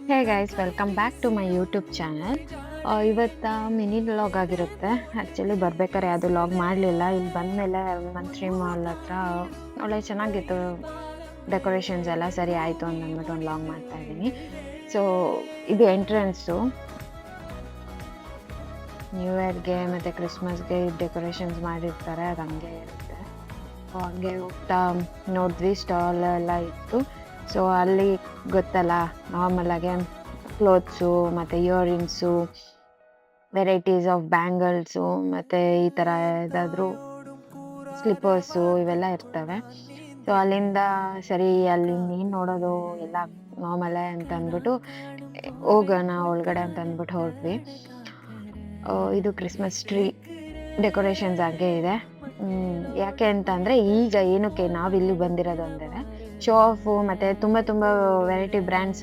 Hey guys welcome back to my YouTube channel. ಇವತ್ತು mini vlog ಆಗಿರುತ್ತೆ. Actually ಬರ್ಬೇಕಾದ್ರೆ ಅದು ವ್ಲಾಗ್ ಮಾಡಲಿಲ್ಲ. ಇಲ್ಲಿ ಬಂದಮೇಲೆ ಮಂತ್ರಿ ಮಾಲ್ ಹತ್ರ ಒಳ್ಳೆ ಚೆನ್ನಾಗಿತ್ತು, ಡೆಕೋರೇಷನ್ಸ್ ಎಲ್ಲ ಸರಿ ಆಯಿತು ಅಂತ ಅಂದ್ಬಿಟ್ಟು ಒಂದು ವ್ಲಾಗ್ ಮಾಡ್ತಾ ಇದ್ದೀನಿ. ಸೊ ಇದು ಎಂಟ್ರೆನ್ಸು, ನ್ಯೂ ಇಯರ್ಗೆ ಮತ್ತು ಕ್ರಿಸ್ಮಸ್ಗೆ ಡೆಕೋರೇಷನ್ಸ್ ಮಾಡಿರ್ತಾರೆ, ಅದು ಹಂಗೆ ಇರುತ್ತೆ. ಹಂಗೆ ಹೋಗ್ತಾ ನೋಡಿದ್ವಿ, ಸ್ಟಾಲ್ ಎಲ್ಲ ಇತ್ತು. ಸೊ ಅಲ್ಲಿ ಗೊತ್ತಲ್ಲ, ನಾರ್ಮಲಾಗೆ ಕ್ಲೋತ್ಸು ಮತ್ತು ಇಯರಿಂಗ್ಸು, ವೆರೈಟೀಸ್ ಆಫ್ ಬ್ಯಾಂಗಲ್ಸು ಮತ್ತು ಈ ಥರ ಯಾವುದಾದ್ರೂ ಸ್ಲಿಪ್ಪರ್ಸು ಇವೆಲ್ಲ ಇರ್ತವೆ. ಸೊ ಅಲ್ಲಿಂದ ಸರಿ ಅಲ್ಲಿ ಏನು ನೋಡೋದು ಎಲ್ಲ ನಾರ್ಮಲೇ ಅಂತ ಅಂದ್ಬಿಟ್ಟು ಹೋಗೋಣ ಒಳಗಡೆ ಅಂತ ಅಂದ್ಬಿಟ್ಟು ಹೋದ್ವಿ. ಇದು ಕ್ರಿಸ್ಮಸ್ ಟ್ರೀ ಡೆಕೋರೇಷನ್ಸ್ ಹಾಗೆ ಇದೆ. ಯಾಕೆ ಅಂತಂದರೆ ಈಗ ಏನಕ್ಕೆ ನಾವಿಲ್ಲಿ ಬಂದಿರೋದು ಅಂದರೆ ಶೋ ಆಫು ಮತ್ತು ತುಂಬ ವೆರೈಟಿ ಬ್ರ್ಯಾಂಡ್ಸ್